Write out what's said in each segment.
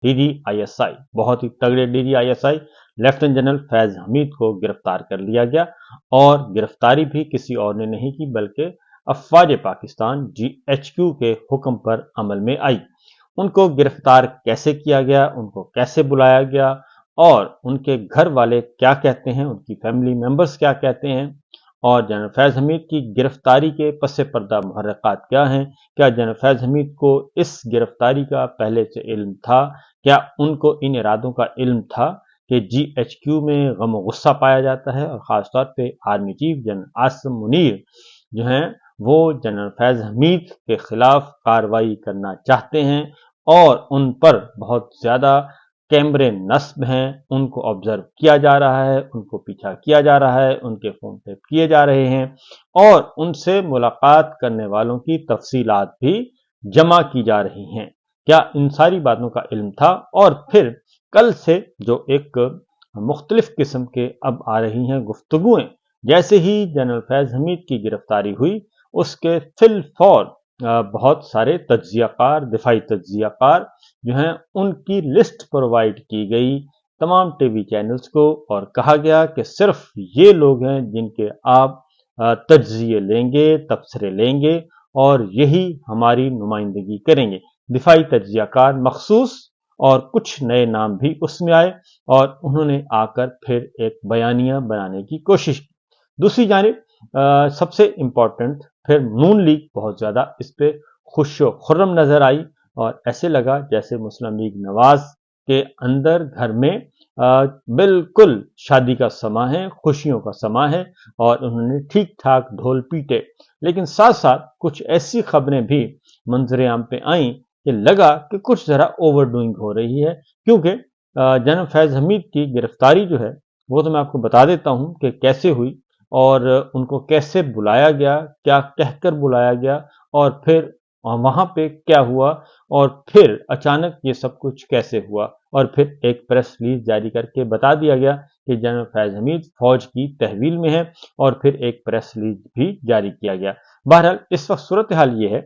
DDISI, बहुत ही तगड़े DDISI lieutenant general Faiz Hamid को गिरफ्तार कर लिया गया, और गिरफ्तारी भी किसी और ने नहीं की बल्कि अफवाज पाकिस्तान GHQ के हुक्म पर अमल में आई। उनको गिरफ्तार कैसे किया गया, उनको कैसे बुलाया गया, और उनके घर वाले क्या कहते हैं, उनकी फैमिली मेंबर्स क्या कहते हैं, और जनरल फैज हमीद की गिरफ्तारी के पस पर्दा मुहर्रकात क्या हैं, क्या जनरल फैज हमीद को इस गिरफ्तारी का पहले से इल्म था, क्या उनको इन इरादों का इल्म था कि GHQ में गम गुस्सा पाया जाता है, और ख़ासतौर पे army chief general Asim Munir जो हैं वो जनरल फैज हमीद के खिलाफ कार्रवाई करना चाहते हैं, और उन पर बहुत ज़्यादा कैमरे नस्ब हैं, उनको ऑब्जर्व किया जा रहा है, उनको पीछा किया जा रहा है, उनके फ़ोन टेप किए जा रहे हैं, और उनसे मुलाकात करने वालों की तफसीलात भी जमा की जा रही हैं। क्या इन सारी बातों का इल्म था? और फिर कल से जो एक मुख्तलिफ किस्म के अब आ रही हैं गुफ्तगुएं, जैसे ही जनरल फैज हमीद की गिरफ्तारी हुई उसके फिल फौर बहुत सारे तज्जियाकार, दिफाई तज्जियाकार जो हैं उनकी लिस्ट प्रोवाइड की गई तमाम टीवी चैनल्स को, और कहा गया कि सिर्फ ये लोग हैं जिनके आप तज्जिए लेंगे, तबसरे लेंगे, और यही हमारी नुमाइंदगी करेंगे। दिफाई तज्जियाकार मखसूस, और कुछ नए नाम भी उसमें आए, और उन्होंने आकर फिर एक बयानिया बनाने की कोशिश की। दूसरी जानिब सबसे इम्पोर्टेंट, फिर नून लीग बहुत ज़्यादा इस पर खुश खुर्रम नज़र आई, और ऐसे लगा जैसे मुस्लिम लीग नवाज के अंदर घर में बिल्कुल शादी का समा है, खुशियों का समा है, और उन्होंने ठीक ठाक ढोल पीटे। लेकिन साथ साथ कुछ ऐसी खबरें भी मंजर आम पे आईं कि लगा कि कुछ ज़रा ओवर डूइंग हो रही है, क्योंकि जनरल फैज हमीद की गिरफ्तारी जो है वो तो मैं आपको बता देता हूँ कि कैसे हुई, और उनको कैसे बुलाया गया, क्या कहकर बुलाया गया, और फिर वहां पे क्या हुआ, और फिर अचानक ये सब कुछ कैसे हुआ, और फिर एक प्रेस रिलीज जारी करके बता दिया गया कि जनरल फैज हमीद फौज की तहवील में है, और फिर एक प्रेस रिलीज भी जारी किया गया। बहरहाल इस वक्त सूरत हाल ये है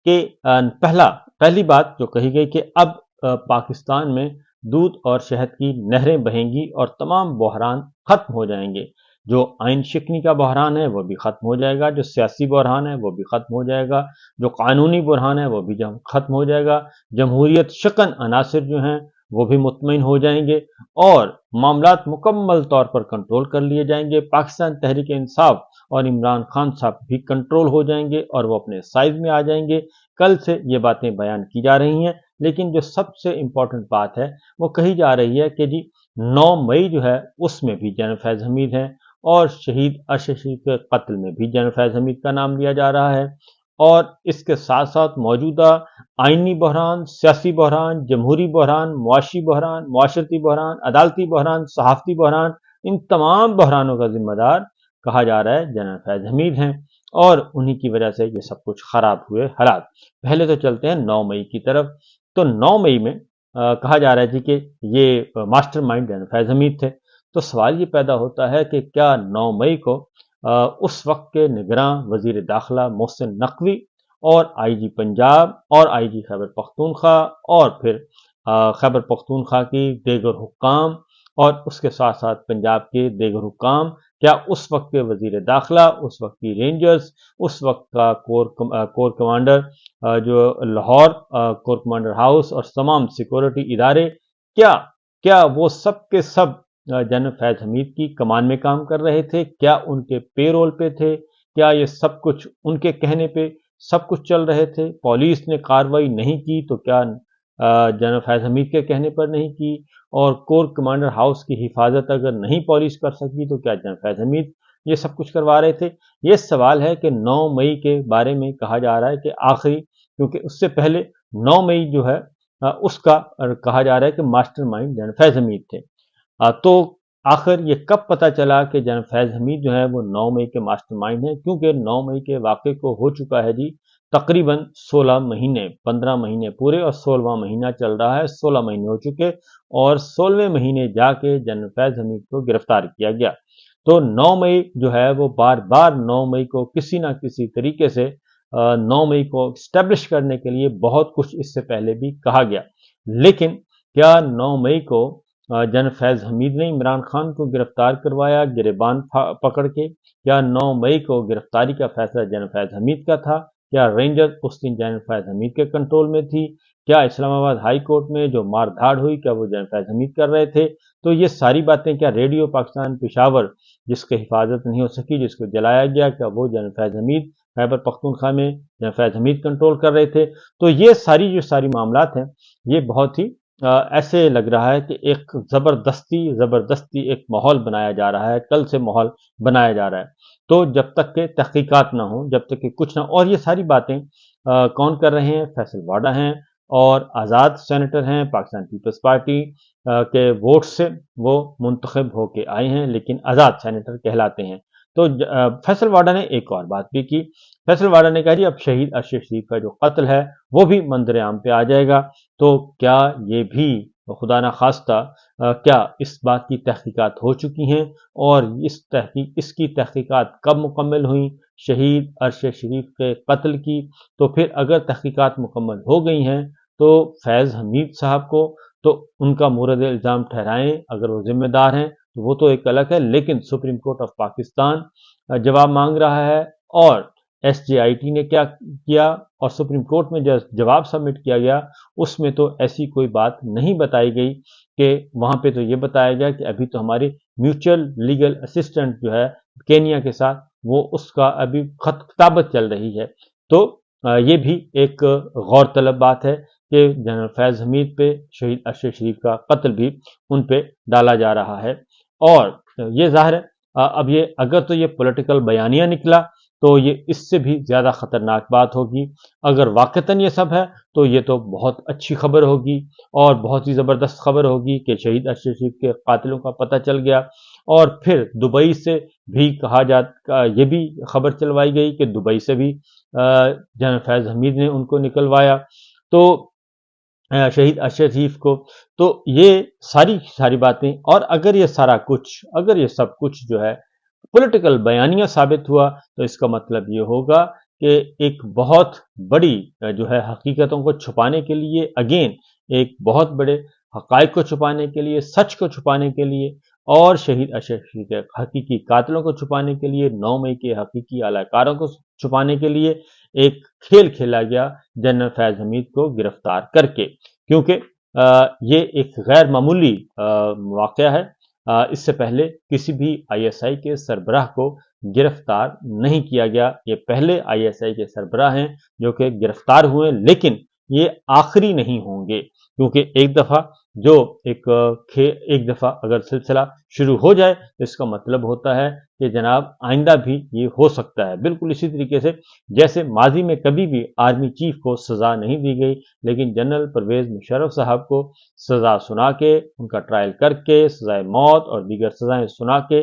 कि पहली बात जो कही गई कि अब पाकिस्तान में दूध और शहद की नहरें बहेंगी और तमाम बहरान खत्म हो जाएंगे। जो आइन शिकनी का बहरान है वो भी खत्म हो जाएगा, जो सियासी बहरान है वो भी खत्म हो जाएगा, जो कानूनी बहरान है वो भी खत्म हो जाएगा, जमहूरियत शिकन अनासिर जो हैं वो भी मुतमईन हो जाएंगे, और मामलात मुकम्मल तौर पर कंट्रोल कर लिए जाएंगे। पाकिस्तान तहरीक इंसाफ और इमरान खान साहब भी कंट्रोल हो जाएंगे, और वो अपने साइज में आ जाएंगे। कल से ये बातें बयान की जा रही हैं, लेकिन जो सबसे इम्पोर्टेंट बात है वो कही जा रही है कि जी 9 मई जो है उसमें भी जनरल फैज हमीद हैं, और शहीद अशशी के कत्ल में भी जनरल फैज हमीद का नाम लिया जा रहा है, और इसके साथ साथ मौजूदा आइनी बहरान, सियासी बहरान, जमहूरी बहरान, मुआशी बहरान, मुआशरती बहरान, अदालती बहरान, सहाफ़ती बहरान, इन तमाम बहरानों का जिम्मेदार कहा जा रहा है जनरल फैज हमीद हैं, और उन्हीं की वजह से ये सब कुछ खराब हुए हालात। पहले तो चलते हैं 9 मई की तरफ। तो 9 मई में कहा जा रहा है जी कि ये मास्टरमाइंड जनरल फैज हमीद थे। तो सवाल ये पैदा होता है कि क्या 9 मई को उस वक्त के निगरां वजीर दाखिला मोहसिन नकवी और IG पंजाब और IG खैबर पख्तूनख्वा और फिर खैबर पख्तूनख्वा की दीगर हुक्काम और उसके साथ साथ पंजाब के दीगर हुक्काम, क्या उस वक्त के वजीर दाखिला, उस वक्त की रेंजर्स, उस वक्त का कोर कमांडर जो लाहौर कोर कमांडर हाउस और तमाम सिक्योरिटी इदारे, क्या क्या वो सब के सब जनरल फैज हमीद की कमान में काम कर रहे थे? क्या उनके पेरोल पे थे? क्या ये सब कुछ उनके कहने पे सब कुछ चल रहे थे? पुलिस ने कार्रवाई नहीं की तो क्या जनरल फैज हमीद के कहने पर नहीं की? और कोर कमांडर हाउस की हिफाजत अगर नहीं पुलिस कर सकी तो क्या जनरल फैज हमीद ये सब कुछ करवा रहे थे? ये सवाल है कि 9 मई के बारे में कहा जा रहा है कि आखिरी, क्योंकि उससे पहले 9 मई जो है उसका कहा जा रहा है कि मास्टरमाइंड जनरल फैज हमीद थे। तो आखिर ये कब पता चला कि जनरल फैज हमीद जो है वो 9 मई के मास्टरमाइंड हैं? क्योंकि 9 मई के वाक़े को हो चुका है जी तकरीबन 16 महीने, 15 महीने पूरे और 16वां महीना चल रहा है, 16 महीने हो चुके, और 16वें महीने जाके जनरल फैज हमीद को गिरफ्तार किया गया। तो 9 मई जो है वो बार बार 9 मई को किसी ना किसी तरीके से 9 मई को स्टैब्लिश करने के लिए बहुत कुछ इससे पहले भी कहा गया, लेकिन क्या 9 मई को जनरल फैज हमीद ने इमरान खान को गिरफ्तार करवाया गिरेबान पकड़ के? क्या 9 मई को गिरफ्तारी का फैसला जनरल फैज हमीद का था? क्या रेंजर्स उस दिन जनरल फैज हमीद के कंट्रोल में थी? क्या इस्लामाबाद हाई कोर्ट में जो मार धाड़ हुई क्या वो जनरल फैज हमीद कर रहे थे? तो ये सारी बातें, क्या रेडियो पाकिस्तान पेशावर जिसकी हिफाजत नहीं हो सकी, जिसको जलाया गया, क्या वो जनरल फैज हमीद खैबर पख्तूनख्वा में जनरल फैज हमीद कंट्रोल कर रहे थे? तो ये सारी मामलात हैं, ये बहुत ही ऐसे लग रहा है कि एक जबरदस्ती एक माहौल बनाया जा रहा है, कल से माहौल बनाया जा रहा है। तो जब तक के तहकीकात ना हो, जब तक कि कुछ ना, और ये सारी बातें कौन कर रहे हैं? फैसल वाडा हैं और आज़ाद सेनेटर हैं, पाकिस्तान पीपल्स पार्टी के वोट से वो मुंतखब होके आए हैं, लेकिन आज़ाद सेनेटर कहलाते हैं। तो फैसल वाडा ने एक और बात भी की। फैसल वाडा ने कहा जी अब शहीद अरशद शरीफ का जो कत्ल है वो भी मंजर आम पे आ जाएगा। तो क्या ये भी खुदा न खास्ता क्या इस बात की तहकीकात हो चुकी हैं? और इसकी तहकीकात कब मुकम्मल हुई शहीद अरशद शरीफ के कत्ल की? तो फिर अगर तहकीकात मुकम्मल हो गई हैं तो फैज़ हमीद साहब को तो उनका मोरद इल्ज़ाम ठहराएं, अगर वो जिम्मेदार हैं तो वो तो एक अलग है, लेकिन सुप्रीम कोर्ट ऑफ पाकिस्तान जवाब मांग रहा है। और एसजेआईटी ने क्या किया और सुप्रीम कोर्ट में जो जवाब सबमिट किया गया उसमें तो ऐसी कोई बात नहीं बताई गई कि वहां पे तो ये बताया गया कि अभी तो हमारी म्यूचुअल लीगल असिस्टेंट जो है केनिया के साथ वो उसका अभी खताबत चल रही है। तो ये भी एक गौरतलब बात है कि जनरल फैज हमीद पे शहीद अरशद शरीफ का कत्ल भी उन पे डाला जा रहा है। और ये जाहिर है अब ये अगर तो ये पॉलिटिकल बयानिया निकला तो ये इससे भी ज्यादा खतरनाक बात होगी। अगर वाकतन ये सब है तो ये तो बहुत अच्छी खबर होगी और बहुत ही जबरदस्त खबर होगी कि शहीद अरशद शरीफ के कातिलों का पता चल गया। और फिर दुबई से भी ये भी खबर चलवाई गई कि दुबई से भी जनरल फैज हमीद ने उनको निकलवाया तो शहीद अरशद शरीफ को। तो ये सारी बातें, और अगर ये सब कुछ जो है पॉलिटिकल बयानिया साबित हुआ तो इसका मतलब ये होगा कि एक बहुत बड़ी जो है हकीकतों को छुपाने के लिए, अगेन एक बहुत बड़े हकायक को छुपाने के लिए, सच को छुपाने के लिए और शहीद अरशद शरीफ के हकीकी कातिलों को छुपाने के लिए, 9 मई के हकीकी अलाकारों को छुपाने के लिए एक खेल खेला गया जनरल फैज हमीद को गिरफ्तार करके, क्योंकि ये एक गैर मामूली वाकया है। इससे पहले किसी भी आईएसआई के सरबराह को गिरफ्तार नहीं किया गया। ये पहले आईएसआई के सरबराह हैं जो कि गिरफ्तार हुए, लेकिन ये आखिरी नहीं होंगे, क्योंकि एक दफा अगर सिलसिला शुरू हो जाए तो इसका मतलब होता है कि जनाब आइंदा भी ये हो सकता है। बिल्कुल इसी तरीके से जैसे माजी में कभी भी आर्मी चीफ को सजा नहीं दी गई, लेकिन जनरल परवेज मुशर्रफ साहब को सजा सुना के, उनका ट्रायल करके सजाए मौत और दीगर सजाएं सुना के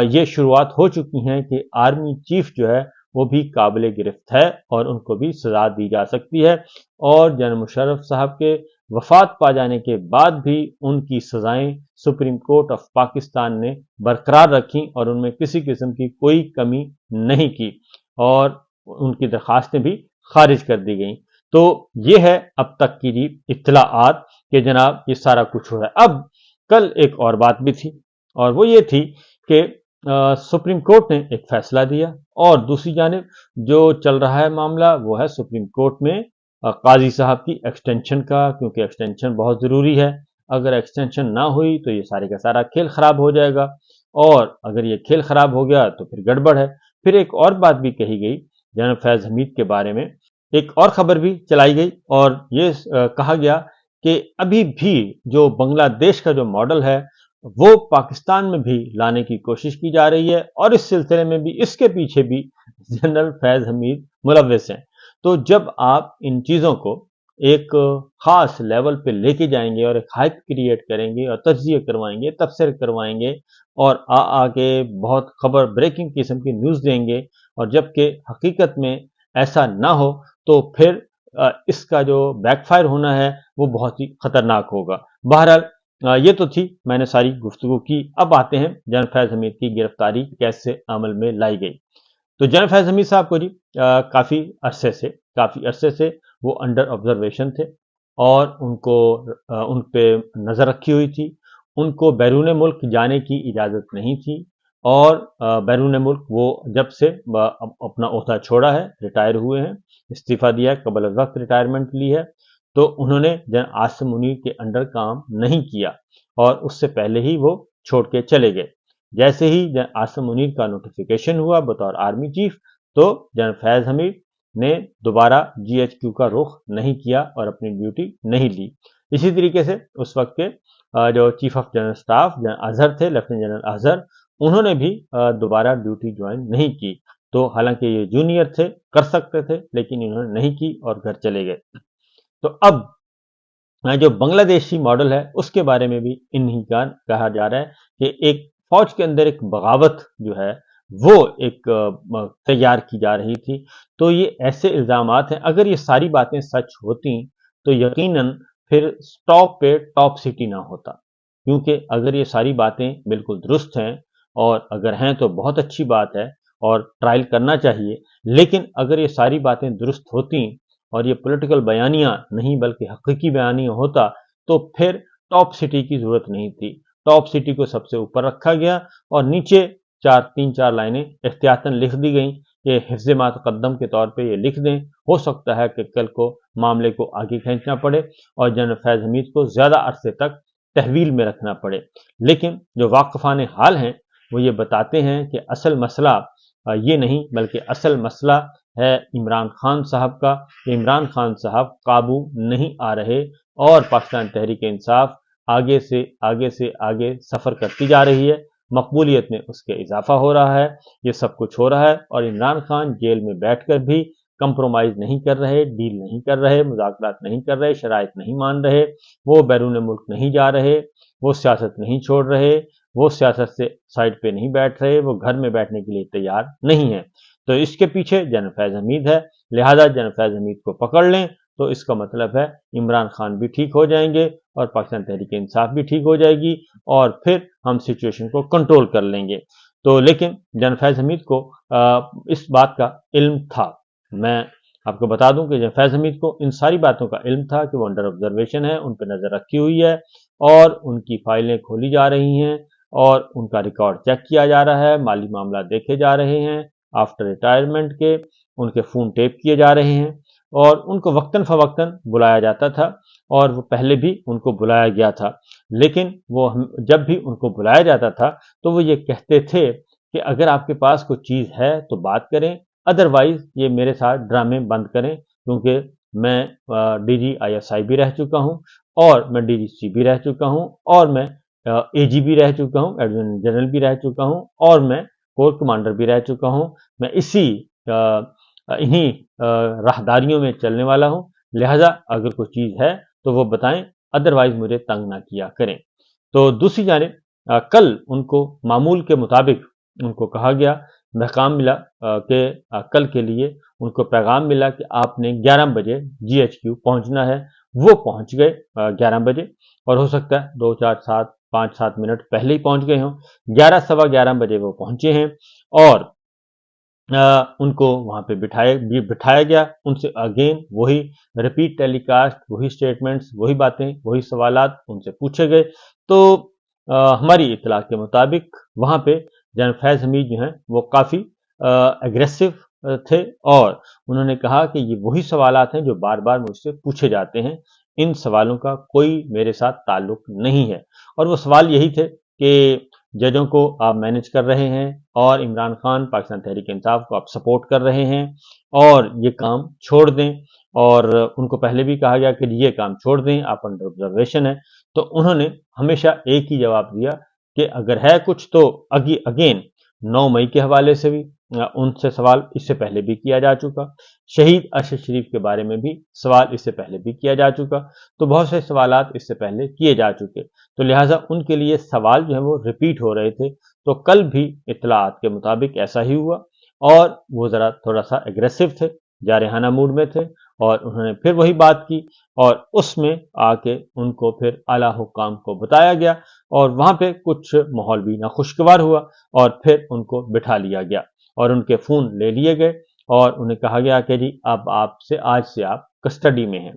ये शुरुआत हो चुकी हैं कि आर्मी चीफ जो है वो भी काबिल गिरफ्त है और उनको भी सजा दी जा सकती है। और जनरल मुशर्रफ साहब के वफात पा जाने के बाद भी उनकी सजाएं सुप्रीम कोर्ट ऑफ पाकिस्तान ने बरकरार रखी और उनमें किसी किस्म की कोई कमी नहीं की और उनकी दरखास्तें भी खारिज कर दी गई। तो ये है अब तक की इत्तलाआत कि जनाब ये सारा कुछ हो रहा है। अब कल एक और बात भी थी और वो ये थी कि सुप्रीम कोर्ट ने एक फैसला दिया और दूसरी जानिब जो चल रहा है मामला वो है सुप्रीम कोर्ट में काजी साहब की एक्सटेंशन का, क्योंकि एक्सटेंशन बहुत ज़रूरी है। अगर एक्सटेंशन ना हुई तो ये सारे का सारा खेल ख़राब हो जाएगा और अगर ये खेल ख़राब हो गया तो फिर गड़बड़ है। फिर एक और बात भी कही गई जनरल फैज हमीद के बारे में, एक और खबर भी चलाई गई और ये कहा गया कि अभी भी जो बांग्लादेश का जो मॉडल है वो पाकिस्तान में भी लाने की कोशिश की जा रही है और इस सिलसिले में भी इसके पीछे भी जनरल फैज हमीद मुलव्वस हैं। तो जब आप इन चीज़ों को एक खास लेवल पे लेके जाएंगे और एक हाइप क्रिएट करेंगे और तज्जिए करवाएंगे, तबसरे करवाएंगे और आके बहुत खबर ब्रेकिंग किस्म की न्यूज़ देंगे और जबकि हकीकत में ऐसा ना हो तो फिर इसका जो बैकफायर होना है वो बहुत ही खतरनाक होगा। बहरहाल ये तो थी, मैंने सारी गुफ्तगू की। अब आते हैं जनरल फैज हमीद की गिरफ्तारी कैसे अमल में लाई गई। तो जनरल फैज हमीद साहब को जी काफ़ी अरसे से वो अंडर ऑब्जर्वेशन थे اور ان پہ نظر رکھی ہوئی تھی. ان کو بیرون ملک جانے کی اجازت نہیں تھی، اور بیرون ملک وہ جب سے اپنا عہدہ چھوڑا ہے، ریٹائر ہوئے ہیں، استعفیٰ دیا ہے، قبل از وقت ریٹائرمنٹ لی ہے، تو انہوں نے جنرل عاصم منیر کے انڈر کام نہیں کیا، اور اس سے پہلے ہی وہ چھوڑ کے چلے گئے. جیسے ہی جنرل عاصم منیر کا نوٹیفیکیشن ہوا بطور آرمی چیف، تو جنرل فیض حمید نے دوبارہ جی ایچ کیو کا رخ نہیں کیا اور اپنی ڈیوٹی نہیں لی. اسی طریقے سے اس وقت کے جو chief of general staff general Azhar تھے، لیفٹیننٹ جنرل اظہر، انہوں نے بھی دوبارہ ڈیوٹی جوائن نہیں کی. تو حالانکہ یہ جونیئر تھے، کر سکتے تھے، لیکن انہوں نے نہیں کی اور گھر چلے گئے. تو اب جو بنگلہ دیشی ماڈل ہے اس کے بارے میں بھی انہی کا کہا جا رہا ہے کہ ایک فوج کے اندر ایک بغاوت جو ہے وہ ایک تیار کی جا رہی تھی. تو یہ ایسے الزامات ہیں، اگر یہ ساری باتیں سچ ہوتی تو یقیناً پھر ٹاپ پہ ٹاپ سٹی نہ ہوتا، کیونکہ اگر یہ ساری باتیں بالکل درست ہیں، اور اگر ہیں تو بہت اچھی بات ہے اور ٹرائل کرنا چاہیے، لیکن اگر یہ ساری باتیں درست ہوتی اور یہ پولیٹیکل بیانیہ نہیں بلکہ حقیقی بیانیہ ہوتا، تو پھر ٹاپ سٹی کی ضرورت نہیں تھی. ٹاپ سٹی کو سب سے اوپر رکھا گیا، اور نیچے تین چار لائنیں احتیاطاً لکھ دی گئیں کہ حفظ ما تقدم کے طور پہ یہ لکھ دیں، ہو سکتا ہے کہ کل کو معاملے کو آگے کھینچنا پڑے اور جنرل فیض حمید کو زیادہ عرصے تک تحویل میں رکھنا پڑے. لیکن جو واقفان حال ہیں وہ یہ بتاتے ہیں کہ اصل مسئلہ یہ نہیں، بلکہ اصل مسئلہ ہے عمران خان صاحب کا. عمران خان صاحب قابو نہیں آ رہے، اور پاکستان تحریک انصاف آگے سے آگے سفر کرتی جا رہی ہے، مقبولیت میں اس کے اضافہ ہو رہا ہے، یہ سب کچھ ہو رہا ہے. اور عمران خان جیل میں بیٹھ کر بھی کمپرومائز نہیں کر رہے، ڈیل نہیں کر رہے، مذاکرات نہیں کر رہے، شرائط نہیں مان رہے، وہ بیرون ملک نہیں جا رہے، وہ سیاست نہیں چھوڑ رہے، وہ سیاست سے سائڈ پہ نہیں بیٹھ رہے، وہ گھر میں بیٹھنے کے لیے تیار نہیں ہیں. تو اس کے پیچھے جنرل فیض حمید ہے، لہذا جنرل فیض حمید کو پکڑ لیں تو اس کا مطلب ہے عمران خان بھی ٹھیک ہو جائیں گے، اور پاکستان تحریک انصاف بھی ٹھیک ہو جائے گی، اور پھر ہم سچویشن کو کنٹرول کر لیں گے. تو لیکن جنرل فیض حمید کو اس بات کا علم تھا. میں آپ کو بتا دوں کہ جنرل فیض حمید کو ان ساری باتوں کا علم تھا کہ وہ انڈر آبزرویشن ہے، ان پہ نظر رکھی ہوئی ہے، اور ان کی فائلیں کھولی جا رہی ہیں، اور ان کا ریکارڈ چیک کیا جا رہا ہے، مالی معاملات دیکھے جا رہے ہیں آفٹر ریٹائرمنٹ کے، ان کے فون ٹیپ کیے جا رہے ہیں، اور ان کو وقتاً فوقتاً بلایا جاتا تھا، اور وہ پہلے بھی ان کو بلایا گیا تھا. لیکن وہ جب بھی ان کو بلایا جاتا تھا تو وہ یہ کہتے تھے کہ اگر آپ کے پاس کوئی چیز ہے تو بات کریں، ادروائز یہ میرے ساتھ ڈرامے بند کریں، کیونکہ میں D G I S I بھی رہ چکا ہوں، اور میں ڈی جی سی بھی رہ چکا ہوں، اور میں اے جی بھی رہ چکا ہوں، ایڈجوائنٹ جنرل بھی رہ چکا ہوں، اور میں کور کمانڈر بھی رہ چکا ہوں. میں انہی راہداریوں میں چلنے والا ہوں، لہذا اگر کوئی چیز ہے تو وہ بتائیں، ادروائز مجھے تنگ نہ کیا کریں. تو دوسری جانب کل ان کو معمول کے مطابق ان کو کہا گیا، پیغام ملا کہ کل کے لیے ان کو پیغام ملا کہ آپ نے 11 بجے جی ایچ کیو پہنچنا ہے. وہ پہنچ گئے 11 بجے، اور ہو سکتا ہے 2 4 7 5 7 منٹ پہلے ہی پہنچ گئے ہوں. 11 سوا 11 بجے وہ پہنچے ہیں، اور ان کو وہاں پہ بٹھایا گیا. ان سے اگین وہی ریپیٹ ٹیلی کاسٹ، وہی سٹیٹمنٹس، وہی باتیں، وہی سوالات ان سے پوچھے گئے. تو ہماری اطلاع کے مطابق وہاں پہ جنرل فیض حمید جو ہیں وہ کافی اگریسو تھے، اور انہوں نے کہا کہ یہ وہی سوالات ہیں جو بار بار مجھ سے پوچھے جاتے ہیں، ان سوالوں کا کوئی میرے ساتھ تعلق نہیں ہے. اور وہ سوال یہی تھے کہ ججوں کو آپ مینج کر رہے ہیں، اور عمران خان پاکستان تحریک انصاف کو آپ سپورٹ کر رہے ہیں، اور یہ کام چھوڑ دیں. اور ان کو پہلے بھی کہا گیا کہ یہ کام چھوڑ دیں، آپ انڈر آبزرویشن ہے. تو انہوں نے ہمیشہ ایک ہی جواب دیا کہ اگر ہے کچھ تو اگین 9 مئی کے حوالے سے بھی ان سے سوال اس سے پہلے بھی کیا جا چکا، شہید ارشد شریف کے بارے میں بھی سوال اس سے پہلے بھی کیا جا چکا، تو بہت سے سوالات اس سے پہلے کیے جا چکے. تو لہٰذا ان کے لیے سوال جو ہے وہ ریپیٹ ہو رہے تھے. تو کل بھی اطلاعات کے مطابق ایسا ہی ہوا، اور وہ ذرا تھوڑا سا اگریسو تھے، جارحانہ موڈ میں تھے، اور انہوں نے پھر وہی بات کی، اور اس میں آ کے ان کو پھر اعلیٰ حکام کو بتایا گیا، اور وہاں پہ کچھ ماحول بھی ناخوشگوار ہوا، اور پھر ان کو بٹھا لیا گیا، اور ان کے فون لے لیے گئے، اور انہیں کہا گیا کہ جی اب آج سے آپ کسٹڈی میں ہیں.